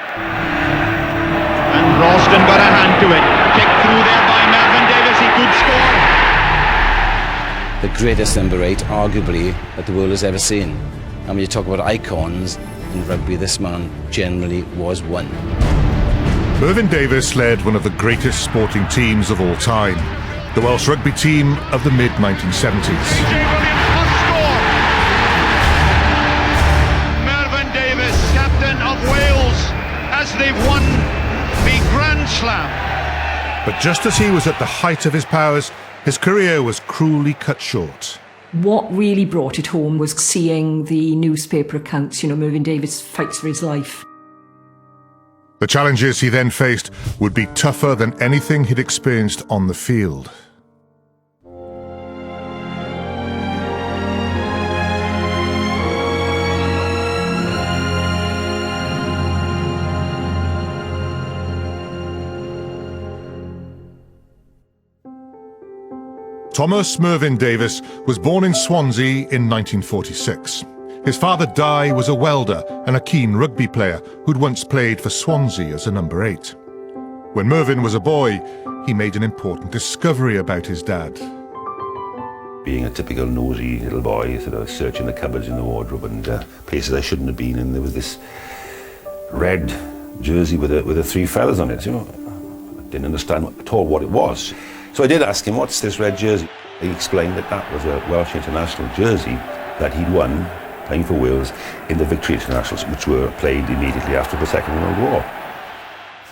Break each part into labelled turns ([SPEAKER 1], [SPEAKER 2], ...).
[SPEAKER 1] And Ralston got a hand to it. Kicked through there by Mervyn Davies. He could score.
[SPEAKER 2] The greatest number 8, arguably, that the world has ever seen. And when you talk about icons in rugby, this man generally was one.
[SPEAKER 3] Mervyn Davies led one of the greatest sporting teams of all time, the Welsh rugby team of the mid-1970s.
[SPEAKER 1] Mervyn Davies, captain of Wales, as they've won the Grand Slam.
[SPEAKER 3] But just as he was at the height of his powers, his career was cruelly cut short.
[SPEAKER 4] What really brought it home was seeing the newspaper accounts, Mervyn Davies fights for his life.
[SPEAKER 3] The challenges he then faced would be tougher than anything he'd experienced on the field. Thomas Mervyn Davies was born in Swansea in 1946. His father, Di, was a welder and a keen rugby player who'd once played for Swansea as a number 8. When Mervyn was a boy, he made an important discovery about his dad.
[SPEAKER 5] Being a typical nosy little boy, sort of searching the cupboards in the wardrobe and places I shouldn't have been, and there was this red jersey with the 3 feathers on it. I didn't understand at all what it was. So I did ask him, what's this red jersey? He explained that that was a Welsh international jersey that he'd won playing for Wales in the Victory Internationals, which were played immediately after the Second World War.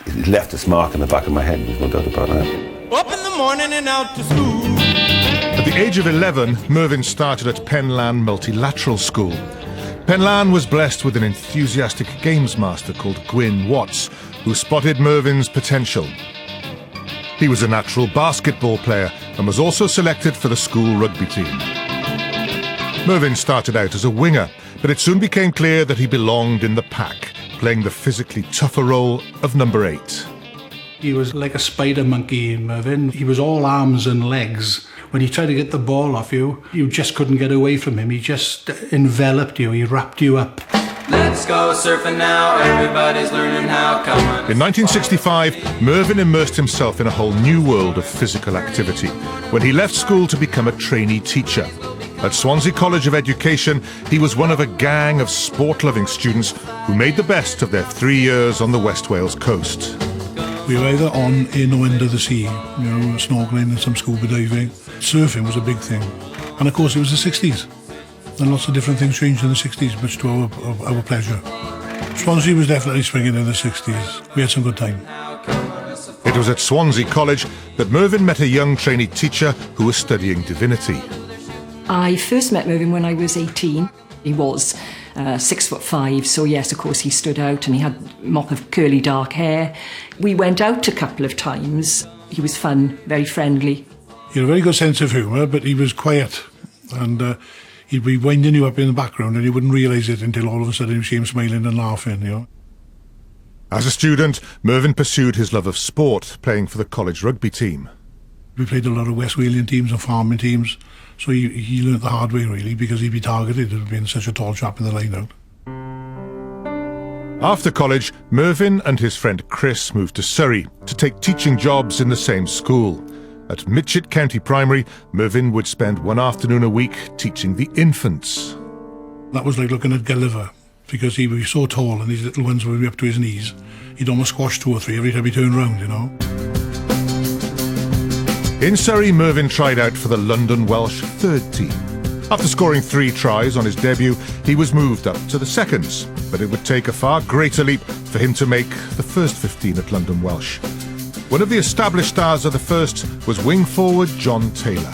[SPEAKER 5] It left its mark in the back of my head, there's no doubt about that.
[SPEAKER 6] Up in the morning and out to school.
[SPEAKER 3] At the age of 11, Mervyn started at Penlan Multilateral School. Penlan was blessed with an enthusiastic games master called Gwyn Watts, who spotted Mervyn's potential. He was a natural basketball player and was also selected for the school rugby team. Mervyn started out as a winger, but it soon became clear that he belonged in the pack, playing the physically tougher role of number 8.
[SPEAKER 7] He was like a spider monkey, Mervyn. He was all arms and legs. When he tried to get the ball off you, you just couldn't get away from him. He just enveloped you, he wrapped you up.
[SPEAKER 6] Let's go surfing now, everybody's learning how. Come on.
[SPEAKER 3] In 1965, Mervyn immersed himself in a whole new world of physical activity when he left school to become a trainee teacher. At Swansea College of Education, he was one of a gang of sport-loving students who made the best of their 3 years on the West Wales coast.
[SPEAKER 7] We were either on, in or under the sea, snorkeling and some scuba diving. Surfing was a big thing. And of course it was the 60s. And lots of different things changed in the 60s, much to our pleasure. Swansea was definitely swinging in the 60s. We had some good time.
[SPEAKER 3] It was at Swansea College that Mervyn met a young trainee teacher who was studying divinity.
[SPEAKER 4] I first met Mervyn when I was 18. He was 6'5", so yes, of course, he stood out and he had a mop of curly dark hair. We went out a couple of times. He was fun, very friendly.
[SPEAKER 7] He had a very good sense of humour, but he was quiet. And he'd be winding you up in the background and you wouldn't realise it until all of a sudden you see him smiling and laughing,
[SPEAKER 3] As a student, Mervyn pursued his love of sport, playing for the college rugby team.
[SPEAKER 7] We played a lot of West Walian teams and farming teams, so he learnt the hard way, really, because he'd be targeted as being such a tall chap in the line-out.
[SPEAKER 3] After college, Mervyn and his friend Chris moved to Surrey to take teaching jobs in the same school. At Mitchett County Primary, Mervyn would spend one afternoon a week teaching the infants.
[SPEAKER 7] That was like looking at Gulliver, because he was so tall and these little ones would be up to his knees. He'd almost squash 2 or 3 every time he turned round, In Surrey, Mervyn tried out for the London Welsh third team. After scoring 3 tries on his debut, he was moved up to the seconds, but it would take a far greater leap for him to make the first 15 at London Welsh. One of the established stars of the first was wing forward John Taylor.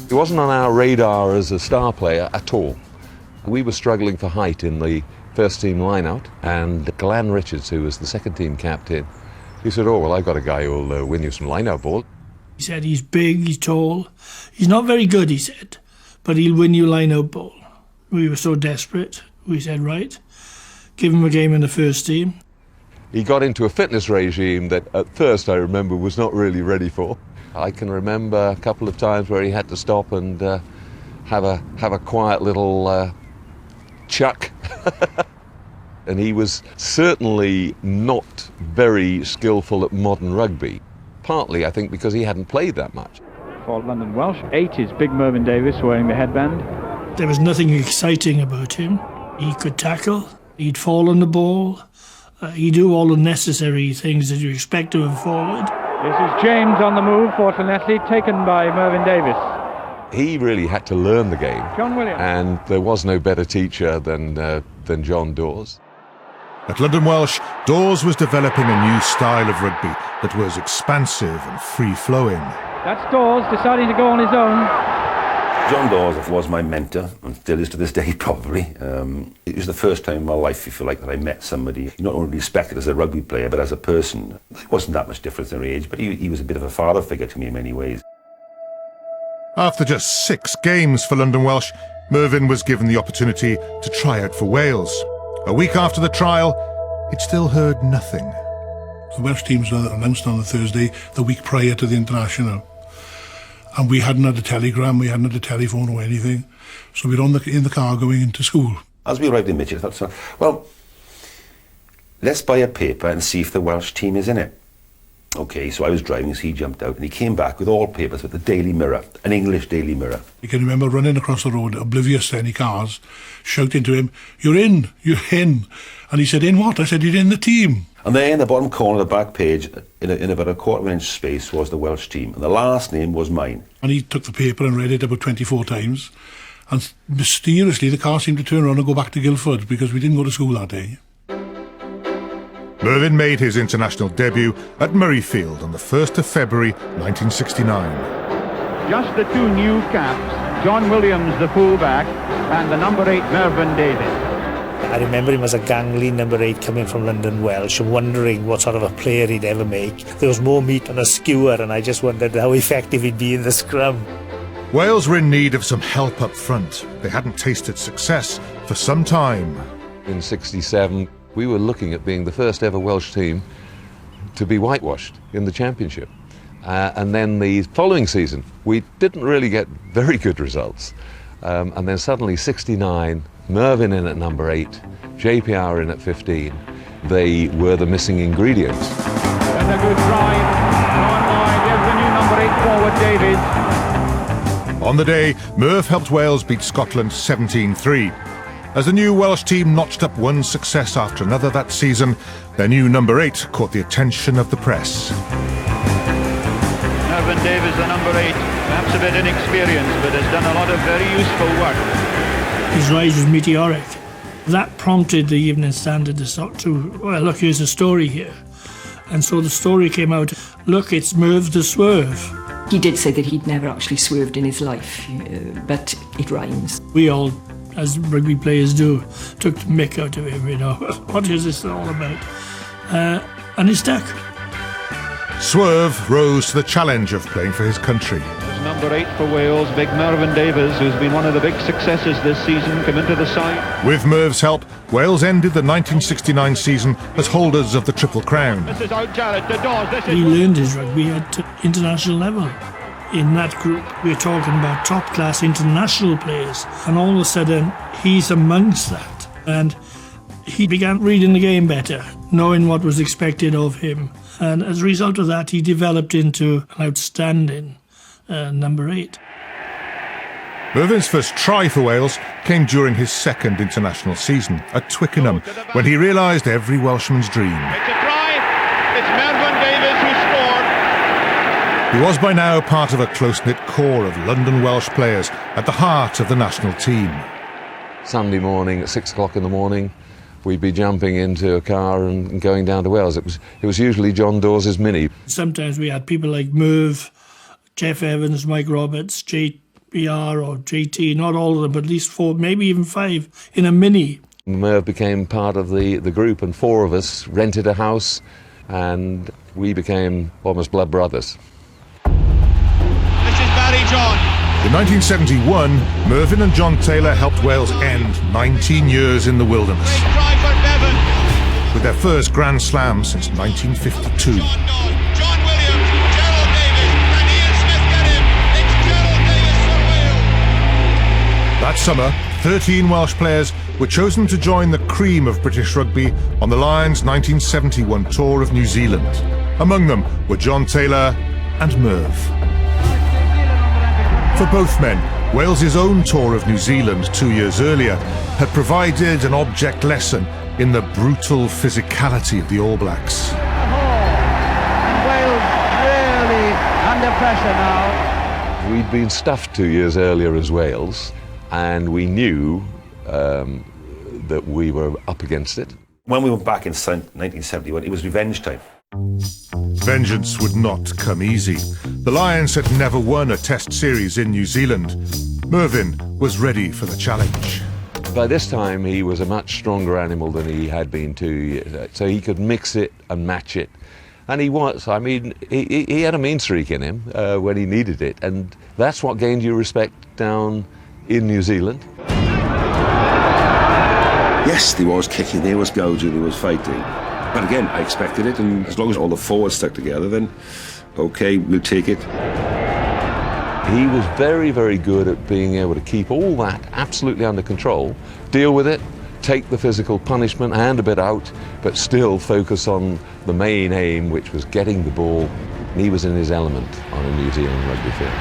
[SPEAKER 8] He wasn't on our radar as a star player at all. We were struggling for height in the first team line-out, and Glenn Richards, who was the second team captain, he said, oh, well, I've got a guy who'll win you some line-out ball.
[SPEAKER 9] He said he's big, he's tall. He's not very good, he said, but he'll win you line-out ball. We were so desperate. We said, right, give him a game in the first team.
[SPEAKER 8] He got into a fitness regime that at first I remember was not really ready for. I can remember a couple of times where he had to stop and have a quiet little chuck. And he was certainly not very skillful at modern rugby, partly, I think, because he hadn't played that much.
[SPEAKER 10] For London Welsh, 8 is big Mervyn Davies wearing the headband.
[SPEAKER 9] There was nothing exciting about him. He could tackle, he'd fall on the ball, he'd do all the necessary things that you expect of a forward.
[SPEAKER 10] This is James on the move for Llanelli, taken by Mervyn Davies.
[SPEAKER 8] He really had to learn the game.
[SPEAKER 10] John Williams.
[SPEAKER 8] And there was no better teacher than John Dawes.
[SPEAKER 3] At London Welsh, Dawes was developing a new style of rugby that was expansive and free-flowing.
[SPEAKER 10] That's Dawes deciding to go on his own.
[SPEAKER 5] John Dawes was my mentor, and still is to this day probably. It was the first time in my life, if you like, that I met somebody not only respected as a rugby player, but as a person. There wasn't that much difference in their age, but he was a bit of a father figure to me in many ways.
[SPEAKER 3] After just 6 games for London Welsh, Mervyn was given the opportunity to try out for Wales. A week after the trial, he'd still heard nothing.
[SPEAKER 11] The Welsh teams were announced on the Thursday, the week prior to the international. And we hadn't had a telegram, we hadn't had a telephone or anything. So we were in the car going into school.
[SPEAKER 5] As we arrived in Mitchell, I thought, well, let's buy a paper and see if the Welsh team is in it. Okay, so I was driving, so he jumped out and he came back with all papers with the Daily Mirror, an English Daily Mirror.
[SPEAKER 11] You can remember running across the road, oblivious to any cars, shouting to him, "You're in, you're in." And he said, "In what?" I said, "You're in the team."
[SPEAKER 5] And there in the bottom corner of the back page, in about a quarter-inch space, was the Welsh team. And the last name was mine.
[SPEAKER 11] And he took the paper and read it about 24 times. And mysteriously, the car seemed to turn around and go back to Guildford because we didn't go to school that day.
[SPEAKER 3] Mervyn made his international debut at Murrayfield on the 1st of February 1969.
[SPEAKER 10] Just the 2 new caps, John Williams, the fullback, and the number 8, Mervyn Davies.
[SPEAKER 12] I remember him as a gangly number 8 coming from London Welsh and wondering what sort of a player he'd ever make. There was more meat on a skewer and I just wondered how effective he'd be in the scrum.
[SPEAKER 3] Wales were in need of some help up front. They hadn't tasted success for some time.
[SPEAKER 8] In '67, we were looking at being the first ever Welsh team to be whitewashed in the championship. And then the following season, we didn't really get very good results. And then suddenly 69, Mervyn in at number 8, JPR in at 15. They were the missing ingredients.
[SPEAKER 10] And a good drive. There's the new number 8 forward, Davies.
[SPEAKER 3] On the day, Merv helped Wales beat Scotland 17-3. As the new Welsh team notched up one success after another that season, their new number 8 caught the attention of the press.
[SPEAKER 1] Mervyn Davies, the number 8, perhaps a bit inexperienced, but has done a lot of very useful work.
[SPEAKER 9] His rise was meteoric. That prompted the Evening Standard to, well, look, here's a story here. And so the story came out, look, it's Merv the Swerve.
[SPEAKER 4] He did say that he'd never actually swerved in his life, but it rhymes.
[SPEAKER 9] We all, as rugby players do, took the mick out of him, you know. What is this all about? And he stuck.
[SPEAKER 3] Swerve rose to the challenge of playing for his country.
[SPEAKER 1] There's number 8 for Wales, big Mervyn Davies, who's been one of the big successes this season, come into the side.
[SPEAKER 3] With Merv's help, Wales ended the 1969 season as holders of the Triple Crown.
[SPEAKER 1] This is out Jarrett, the doors,
[SPEAKER 9] He learned his rugby at international level. In that group, we're talking about top-class international players, and all of a sudden, he's amongst that. And he began reading the game better, knowing what was expected of him. And as a result of that, he developed into an outstanding number 8.
[SPEAKER 3] Mervyn's first try for Wales came during his second international season at Twickenham, when he realised every Welshman's dream.
[SPEAKER 1] It's a try, it's Mervyn Davies who scored.
[SPEAKER 3] He was by now part of a close-knit core of London Welsh players at the heart of the national team.
[SPEAKER 8] Sunday morning at 6 o'clock in the morning, we'd be jumping into a car and going down to Wales. It was usually John Dawes' Mini.
[SPEAKER 9] Sometimes we had people like Merv, Jeff Evans, Mike Roberts, JPR or JT, not all of them, but at least 4, maybe even 5 in a Mini.
[SPEAKER 8] Merv became part of the group, and 4 of us rented a house and we became almost blood brothers.
[SPEAKER 1] This is Barry John.
[SPEAKER 3] In 1971, Mervyn and John Taylor helped Wales end 19 years in the wilderness,
[SPEAKER 1] Try for Bevan.
[SPEAKER 3] with their first Grand Slam since 1952.
[SPEAKER 1] John Williams, Gerald Davies, and Ian Smith get him. It's Gerald Davies for Wales.
[SPEAKER 3] That summer, 13 Welsh players were chosen to join the cream of British rugby on the Lions' 1971 tour of New Zealand. Among them were John Taylor and Merv. For both men, Wales's own tour of New Zealand 2 years earlier had provided an object lesson in the brutal physicality of the All Blacks.
[SPEAKER 10] Wales really under pressure now.
[SPEAKER 8] We'd been stuffed 2 years earlier as Wales, and we knew that we were up against it.
[SPEAKER 5] When we went back in 1971, it was revenge time.
[SPEAKER 3] Vengeance would not come easy. The Lions had never won a test series in New Zealand. Mervyn was ready for the challenge.
[SPEAKER 8] By this time, he was a much stronger animal than he had been 2 years, so he could mix it and match it. And he was, I mean, he had a mean streak in him when he needed it, and that's what gained you respect down in New Zealand.
[SPEAKER 5] Yes, there was kicking, there was gouging, there was fighting. But again, I expected it, and as long as all the forwards stuck together, then okay, we'll take it.
[SPEAKER 8] He was very, very good at being able to keep all that absolutely under control, deal with it, take the physical punishment, hand a bit out, but still focus on the main aim, which was getting the ball. He was in his element on a New Zealand rugby field.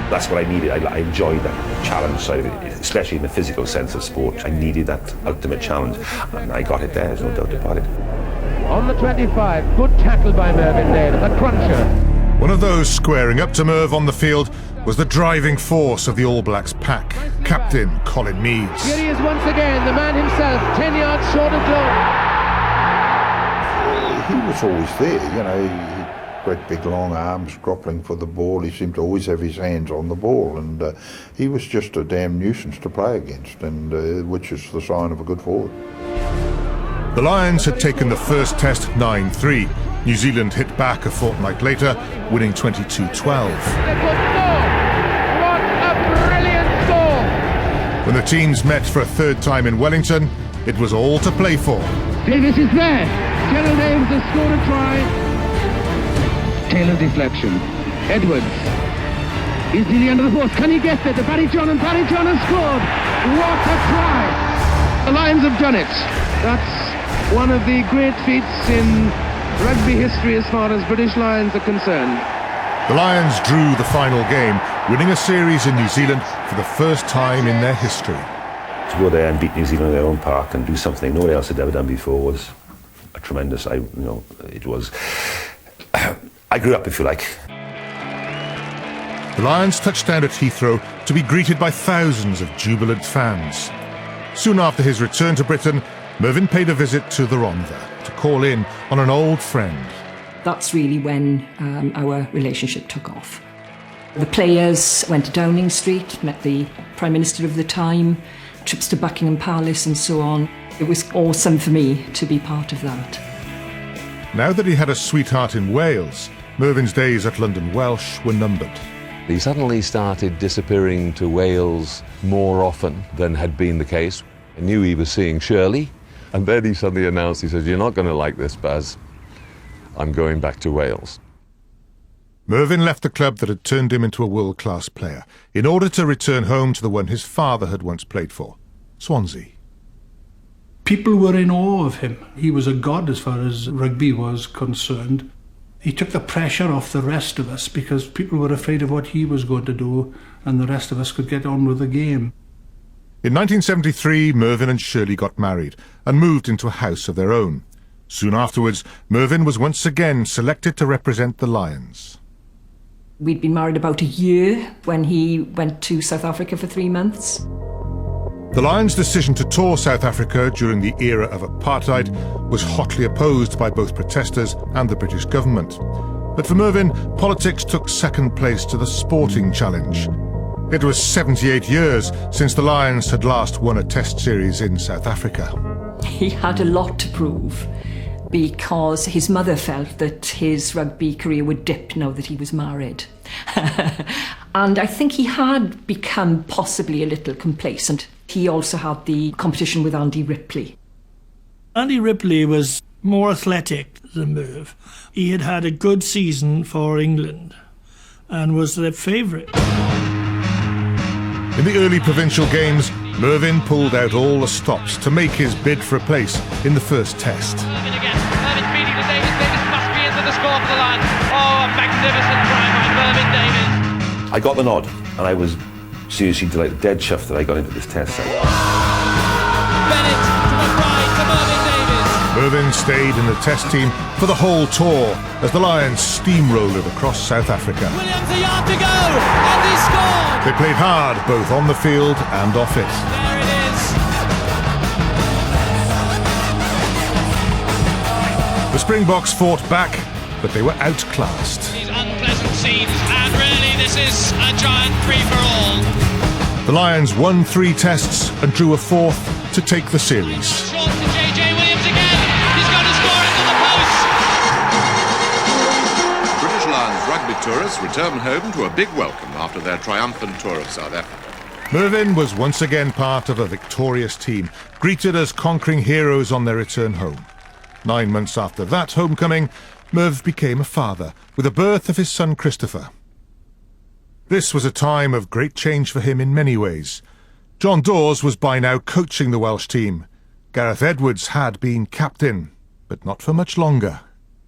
[SPEAKER 5] That's what I needed. I enjoyed that challenge side of it, especially in the physical sense of sport. I needed that ultimate challenge, and I got it there, there's no doubt about it.
[SPEAKER 10] On the 25, good tackle by Mervyn there, the cruncher.
[SPEAKER 3] One of those squaring up to Merv on the field was the driving force of the All Blacks pack, Captain Colin Meads.
[SPEAKER 10] Here he is once again, the man himself, 10 yards short of goal.
[SPEAKER 13] He was always there, you know. Great big long arms, groppling for the ball. He seemed to always have his hands on the ball, and he was just a damn nuisance to play against, and which is the sign of a good forward.
[SPEAKER 3] The Lions had taken the first test 9-3. New Zealand hit back a fortnight later, winning 22-12.
[SPEAKER 10] What a brilliant score!
[SPEAKER 3] When the teams met for a third time in Wellington, it was all to play for.
[SPEAKER 10] Davies is there. Gerald Davies has scored a try. Taylor deflection. Edwards is nearly under the post. Can he get there? The Barry John has scored. What a try! The Lions have done it. That's one of the great feats in rugby history as far as British Lions are concerned.
[SPEAKER 3] The Lions drew the final game, winning a series in New Zealand for the first time in their history.
[SPEAKER 5] To go there and beat New Zealand in their own park and do something nobody else had ever done before was a tremendous, it was... I grew up, if you like.
[SPEAKER 3] The Lions touched down at Heathrow to be greeted by thousands of jubilant fans. Soon after his return to Britain, Mervyn paid a visit to the Rhondda to call in on an old friend.
[SPEAKER 4] That's really when our relationship took off. The players went to Downing Street, met the Prime Minister of the time, trips to Buckingham Palace and so on. It was awesome for me to be part of that.
[SPEAKER 3] Now that he had a sweetheart in Wales, Mervyn's days at London Welsh were numbered.
[SPEAKER 8] He suddenly started disappearing to Wales more often than had been the case. I knew he was seeing Shirley, and then he suddenly announced, he said, "You're not going to like this, Baz. I'm going back to Wales."
[SPEAKER 3] Mervyn left the club that had turned him into a world-class player in order to return home to the one his father had once played for, Swansea.
[SPEAKER 11] People were in awe of him. He was a god as far as rugby was concerned. He took the pressure off the rest of us because people were afraid of what he was going to do, and the rest of us could get on with the game.
[SPEAKER 3] In 1973, Mervyn and Shirley got married and moved into a house of their own. Soon afterwards, Mervyn was once again selected to represent the Lions.
[SPEAKER 4] We'd been married about a year when he went to South Africa for 3 months.
[SPEAKER 3] The Lions' decision to tour South Africa during the era of apartheid was hotly opposed by both protesters and the British government. But for Mervyn, politics took second place to the sporting challenge. It was 78 years since the Lions had last won a test series in South Africa.
[SPEAKER 4] He had a lot to prove because his mother felt that his rugby career would dip now that he was married. And I think he had become possibly a little complacent. He also had the competition with Andy Ripley.
[SPEAKER 9] Andy Ripley was more athletic than Merv. He had had a good season for England and was their favourite.
[SPEAKER 3] In the early provincial games, Mervyn pulled out all the stops to make his bid for a place in the first test.
[SPEAKER 14] Mervyn again. Mervyn feeding to Davies. Davies must be into the score for the line. Oh, a magnificent try by Mervyn Davies.
[SPEAKER 5] I got the nod, and I was seriously delighted, dead chuffed that I got into this test.
[SPEAKER 14] Bennett to McBride to Mervyn Davies.
[SPEAKER 3] Mervyn stayed in the test team for the whole tour as the Lions steamrolled across South Africa.
[SPEAKER 14] Williams a yard to go, and he scored.
[SPEAKER 3] They played hard both on the field and off it.
[SPEAKER 14] There it is.
[SPEAKER 3] The Springboks fought back, but they were outclassed.
[SPEAKER 14] These unpleasant scenes, and really this is a giant free-for-all.
[SPEAKER 3] The Lions won 3 tests and drew a 4th to take the series.
[SPEAKER 14] Short to JJ Williams again. He's going to score into the post.
[SPEAKER 15] British Lions rugby tourists return home to a big welcome after their triumphant tour of South Africa.
[SPEAKER 3] Mervyn was once again part of a victorious team, greeted as conquering heroes on their return home. 9 months after that homecoming, Merv became a father, with the birth of his son Christopher. This was a time of great change for him in many ways. John Dawes was by now coaching the Welsh team. Gareth Edwards had been captain, but not for much longer.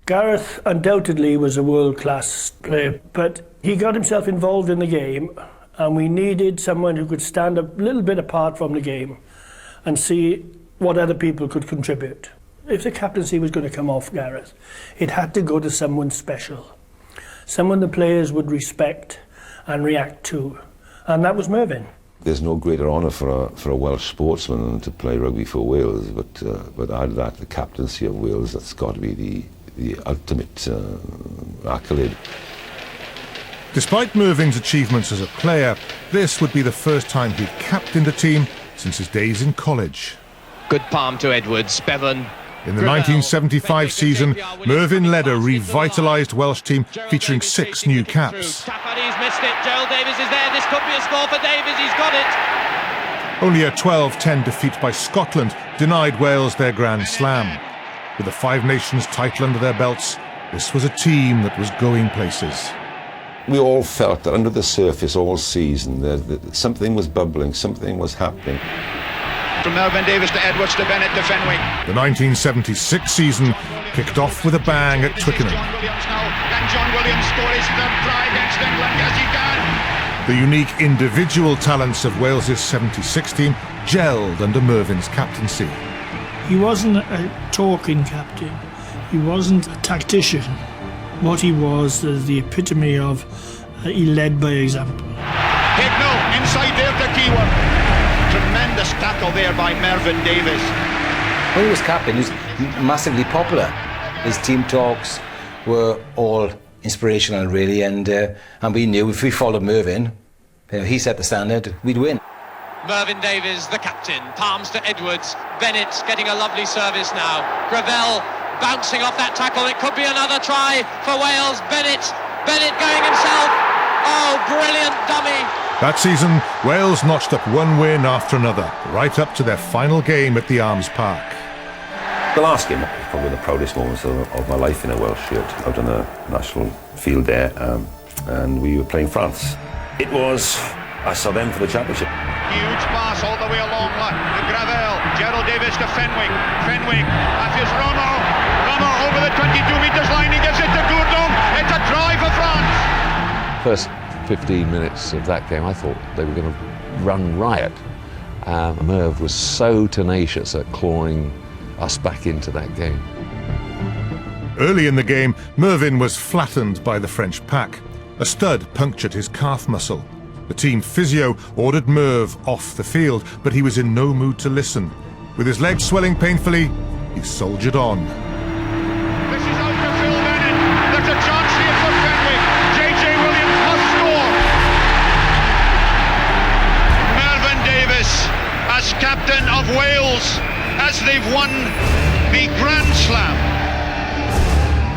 [SPEAKER 9] Gareth undoubtedly was a world-class player, but he got himself involved in the game, and we needed someone who could stand a little bit apart from the game and see what other people could contribute. If the captaincy was going to come off Gareth, it had to go to someone special, someone the players would respect and react to, and that was Mervyn.
[SPEAKER 5] There's no greater honour for a Welsh sportsman than to play rugby for Wales, but out of that, the captaincy of Wales, that's got to be the ultimate accolade.
[SPEAKER 3] Despite Mervyn's achievements as a player, this would be the first time he'd captained a team since his days in college.
[SPEAKER 14] Good palm to Edwards. Bevan.
[SPEAKER 3] In the 1975 season, Mervyn led a revitalised Welsh team featuring 6 new caps.
[SPEAKER 14] He's missed it. Gerald Davies is there. This could be a score for Davies. He's got it.
[SPEAKER 3] Only a 12-10 defeat by Scotland denied Wales their Grand Slam. With the Five Nations title under their belts, this was a team that was going places.
[SPEAKER 5] We all felt that under the surface all season that something was bubbling, something was happening.
[SPEAKER 1] From Mervyn Davies to Edwards to Bennett to Fenwick.
[SPEAKER 3] The 1976 season kicked off with a bang at Twickenham.
[SPEAKER 1] John Williams now. Can John Williams score his third try against England? Yes, he can.
[SPEAKER 3] The unique individual talents of Wales's 76 team gelled under Mervyn's captaincy.
[SPEAKER 9] He wasn't a talking captain. He wasn't a tactician. What he was the epitome of he led by example.
[SPEAKER 1] Hignell inside there to Keewer. Tremendous tackle there by Mervyn Davies.
[SPEAKER 2] When he was captain, he was massively popular. His team talks were all inspirational, really, and we knew if we followed Mervyn, he set the standard, we'd win.
[SPEAKER 14] Mervyn Davies, the captain, palms to Edwards. Bennett getting a lovely service now. Gravel bouncing off that tackle. It could be another try for Wales. Bennett going himself. Oh, brilliant dummy.
[SPEAKER 3] That season, Wales notched up one win after another, right up to their final game at the Arms Park.
[SPEAKER 5] The last game was probably the proudest moments of my life in a Welsh shirt, out on the national field there, and we were playing France. It was, I saw them for the championship.
[SPEAKER 1] Huge pass all the way along to Gravel. Gerald Davies to Fenwick. Fenwick, that is Romer. Romer over the 22 metres line, he gives it to Gourdon. It's a try for France.
[SPEAKER 8] First 15 minutes of that game, I thought they were going to run riot. Merv was so tenacious at clawing us back into that game.
[SPEAKER 3] Early in the game, Mervyn was flattened by the French pack. A stud punctured his calf muscle. The team physio ordered Merv off the field, but he was in no mood to listen. With his legs swelling painfully, he soldiered on.
[SPEAKER 1] This is out to Phil Bennett. There's a chance here for Fenwick. JJ Williams must score. Mervyn Davies as captain of Wales as they've won the Grand Slam.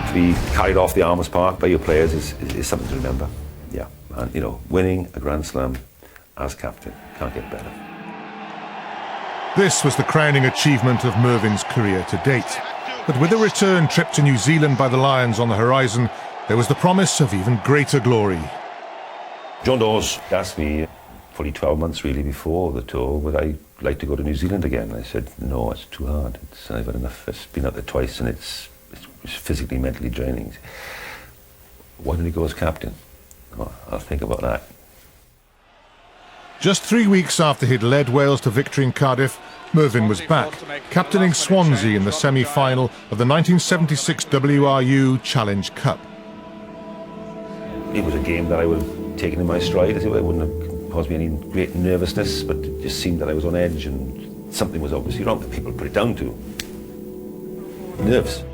[SPEAKER 5] To be carried off the Arms Park by your players is something to remember. Yeah, and you know, winning a Grand Slam as captain can't get better.
[SPEAKER 3] This was the crowning achievement of Mervyn's career to date. But with a return trip to New Zealand by the Lions on the horizon, there was the promise of even greater glory.
[SPEAKER 5] John Dawes asked me probably 12 months really before the tour, would I like to go to New Zealand again? I said, no, it's too hard. I've had enough. It's been out there twice and it's physically, mentally draining. Why don't you go as captain? Well, I'll think about that.
[SPEAKER 3] Just 3 weeks after he'd led Wales to victory in Cardiff, Mervyn was back, captaining Swansea in the semi-final of the 1976 WRU Challenge Cup.
[SPEAKER 5] It was a game that I would have taken in my stride. It wouldn't have caused me any great nervousness, but it just seemed that I was on edge and something was obviously wrong that people put it down to. Nerves.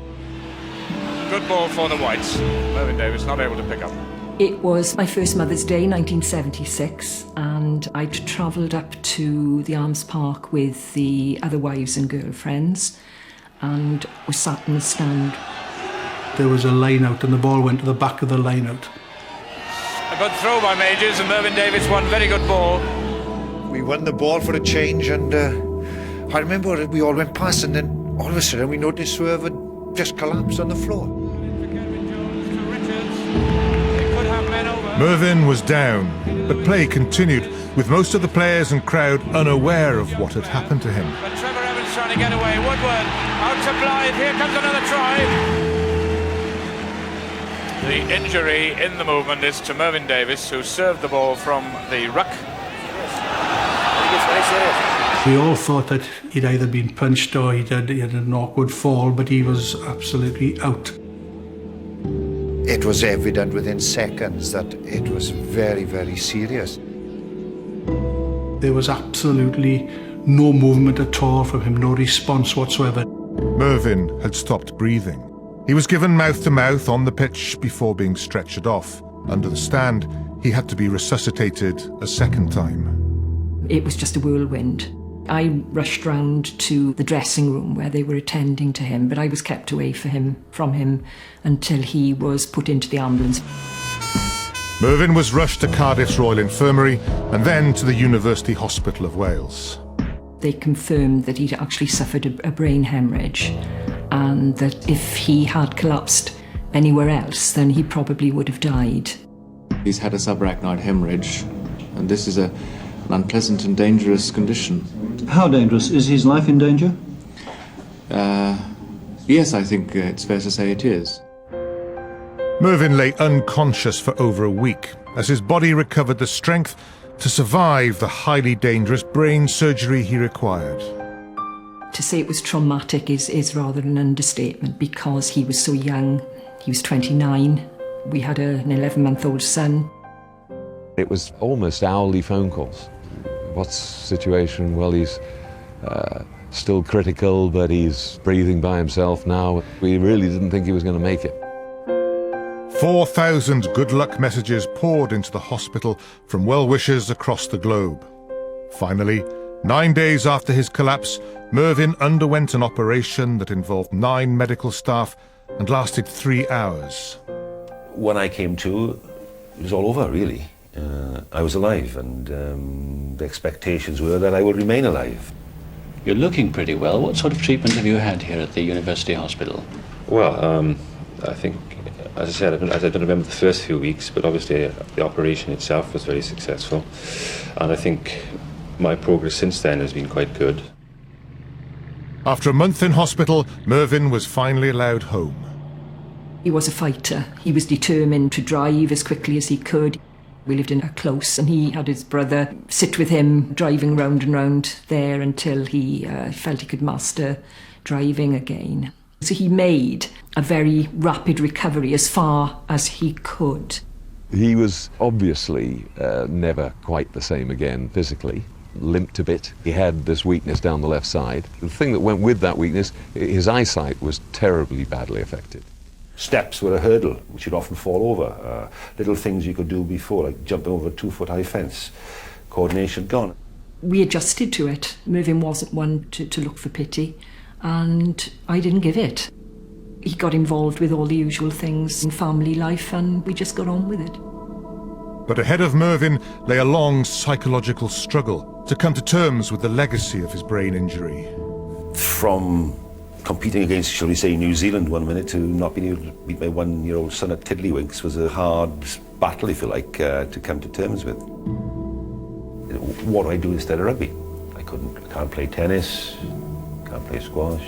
[SPEAKER 1] Good ball for the Whites. Mervyn Davies not able to pick up.
[SPEAKER 4] It was my first Mother's Day, 1976, and I'd travelled up to the Arms Park with the other wives and girlfriends, and we sat in the stand.
[SPEAKER 11] There was a line out and the ball went to the back of the line out.
[SPEAKER 1] A good throw by Majors, and Mervyn Davies won. Very good ball.
[SPEAKER 16] We won the ball for a change, and I remember we all went past, and then all of a sudden we noticed whoever just collapsed on the floor.
[SPEAKER 3] Mervyn was down, but play continued, with most of the players and crowd unaware of what had happened to him.
[SPEAKER 1] But Trevor Evans trying to get away. Woodward out to Blythe. Here comes another try. The injury in the movement is to Mervyn Davies, who served the ball from the ruck.
[SPEAKER 11] We all thought that he'd either been punched or he had an awkward fall, but he was absolutely out.
[SPEAKER 16] It was evident within seconds that it was very, very serious.
[SPEAKER 11] There was absolutely no movement at all from him, no response whatsoever.
[SPEAKER 3] Mervyn had stopped breathing. He was given mouth-to-mouth on the pitch before being stretchered off. Under the stand, he had to be resuscitated a second time.
[SPEAKER 4] It was just a whirlwind. I rushed round to the dressing room where they were attending to him, but I was kept away from him until he was put into the ambulance.
[SPEAKER 3] Mervyn was rushed to Cardiff's Royal Infirmary and then to the University Hospital of Wales.
[SPEAKER 4] They confirmed that he'd actually suffered a brain hemorrhage, and that if he had collapsed anywhere else, then he probably would have died.
[SPEAKER 17] He's had a subarachnoid hemorrhage, and this is an unpleasant and dangerous condition.
[SPEAKER 18] How dangerous? Is his life in danger?
[SPEAKER 17] Yes, I think it's fair to say it is.
[SPEAKER 3] Mervyn lay unconscious for over a week as his body recovered the strength to survive the highly dangerous brain surgery he required.
[SPEAKER 4] To say it was traumatic is rather an understatement, because he was so young. He was 29. We had an 11-month-old son.
[SPEAKER 8] It was almost hourly phone calls. What's the situation? Well, he's still critical, but he's breathing by himself now. We really didn't think he was going to make it.
[SPEAKER 3] 4,000 good luck messages poured into the hospital from well-wishers across the globe. Finally, 9 days after his collapse, Mervyn underwent an operation that involved 9 medical staff and lasted 3 hours.
[SPEAKER 5] When I came to, it was all over, really. I was alive, and the expectations were that I would remain alive.
[SPEAKER 18] You're looking pretty well. What sort of treatment have you had here at the University Hospital?
[SPEAKER 19] Well, I think, as I said, I don't remember the first few weeks, but obviously the operation itself was very successful, and I think my progress since then has been quite good.
[SPEAKER 3] After a month in hospital, Mervyn was finally allowed home.
[SPEAKER 4] He was a fighter. He was determined to drive as quickly as he could. We lived in a close, and he had his brother sit with him, driving round and round there until he felt he could master driving again. So he made a very rapid recovery as far as he could.
[SPEAKER 8] He was obviously never quite the same again physically. Limped a bit. He had this weakness down the left side. The thing that went with that weakness, his eyesight was terribly badly affected.
[SPEAKER 5] Steps were a hurdle, which you'd often fall over. Little things you could do before, like jumping over a 2-foot-high fence. Coordination gone.
[SPEAKER 4] We adjusted to it. Mervyn wasn't one to look for pity, and I didn't give it. He got involved with all the usual things in family life, and we just got on with it.
[SPEAKER 3] But ahead of Mervyn lay a long psychological struggle to come to terms with the legacy of his brain injury.
[SPEAKER 5] From competing against, shall we say, New Zealand one minute to not being able to beat my 1-year-old son at Tiddlywinks was a hard battle, if you like, to come to terms with. what do I do instead of rugby? I can't play tennis, can't play squash,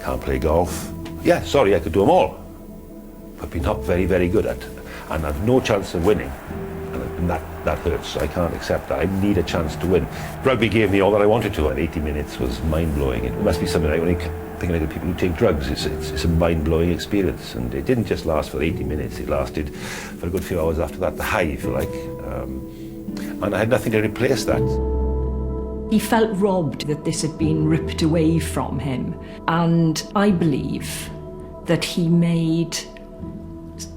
[SPEAKER 5] can't play golf. Yeah, sorry, I could do them all, but be not very, very good at, and I've no chance of winning, and that hurts. I can't accept that. I need a chance to win. Rugby gave me all that I wanted to, and 80 minutes was mind-blowing. It must be something I only thinking like the people who take drugs. It's a mind-blowing experience, and it didn't just last for 80 minutes. It lasted for a good few hours after that, the high, if you like, and I had nothing to replace that.
[SPEAKER 4] He felt robbed that this had been ripped away from him, and I believe that he made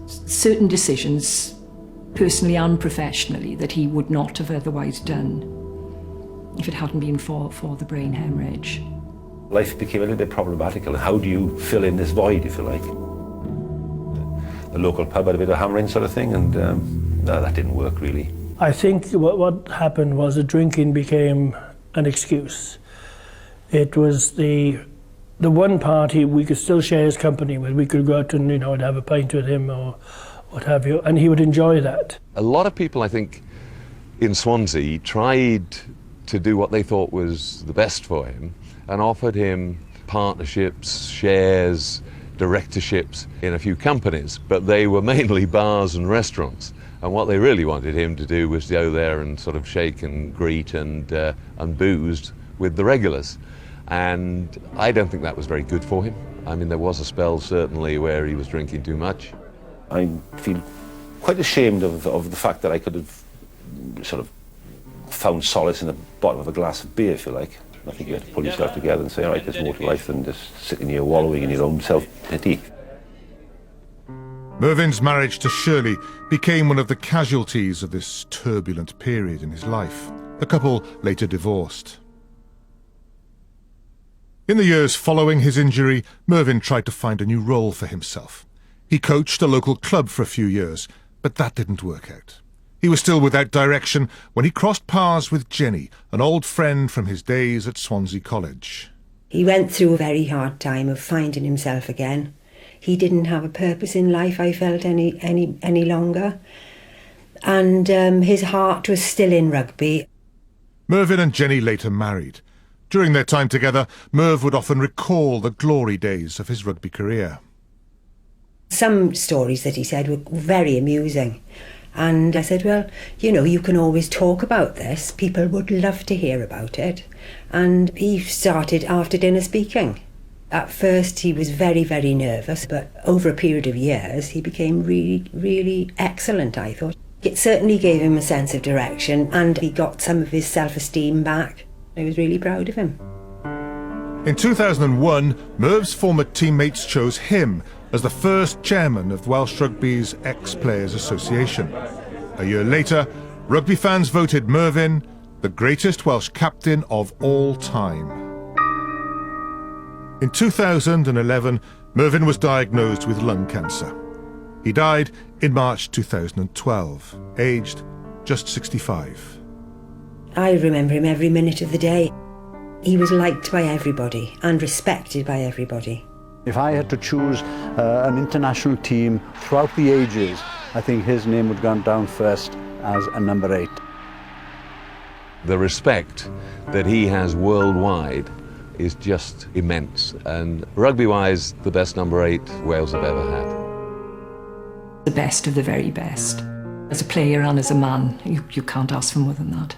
[SPEAKER 4] certain decisions, personally and professionally, that he would not have otherwise done if it hadn't been for the brain hemorrhage.
[SPEAKER 5] Life became a little bit problematical. How do you fill in this void, if you like? The local pub had a bit of hammering sort of thing, and no, that didn't work really.
[SPEAKER 9] I think what happened was that drinking became an excuse. It was the one party we could still share his company with. We could go out and, and have a pint with him or what have you, and he would enjoy that.
[SPEAKER 8] A lot of people, I think, in Swansea tried to do what they thought was the best for him and offered him partnerships, shares, directorships in a few companies, but they were mainly bars and restaurants. And what they really wanted him to do was go there and sort of shake and greet and booze with the regulars. And I don't think that was very good for him. I mean, there was a spell certainly where he was drinking too much.
[SPEAKER 5] I feel quite ashamed of the fact that I could have sort of found solace in the bottom of a glass of beer, if you like. I think you have to pull yourself together and say, all right, there's more to life than just sitting here wallowing in your own self-pity.
[SPEAKER 3] Mervyn's marriage to Shirley became one of the casualties of this turbulent period in his life. The couple later divorced. In the years following his injury, Mervyn tried to find a new role for himself. He coached a local club for a few years, but that didn't work out. He was still without direction when he crossed paths with Jenny, an old friend from his days at Swansea College.
[SPEAKER 20] He went through a very hard time of finding himself again. He didn't have a purpose in life, I felt, any longer. And his heart was still in rugby.
[SPEAKER 3] Mervyn and Jenny later married. During their time together, Merv would often recall the glory days of his rugby career.
[SPEAKER 20] Some stories that he said were very amusing. And I said, well, you can always talk about this. People would love to hear about it. And he started after dinner speaking. At first he was very, very nervous, but over a period of years he became really, really excellent, I thought. It certainly gave him a sense of direction, and he got some of his self-esteem back. I was really proud of him.
[SPEAKER 3] In 2001, Merv's former teammates chose him as the first chairman of Welsh Rugby's Ex-Players Association. A year later, rugby fans voted Mervyn the greatest Welsh captain of all time. In 2011, Mervyn was diagnosed with lung cancer. He died in March 2012, aged just 65.
[SPEAKER 20] I remember him every minute of the day. He was liked by everybody and respected by everybody.
[SPEAKER 21] If I had to choose an international team throughout the ages, I think his name would go down first as a number 8.
[SPEAKER 8] The respect that he has worldwide is just immense, and rugby-wise, the best number 8 Wales have ever had.
[SPEAKER 4] The best of the very best. As a player and as a man, you can't ask for more than that.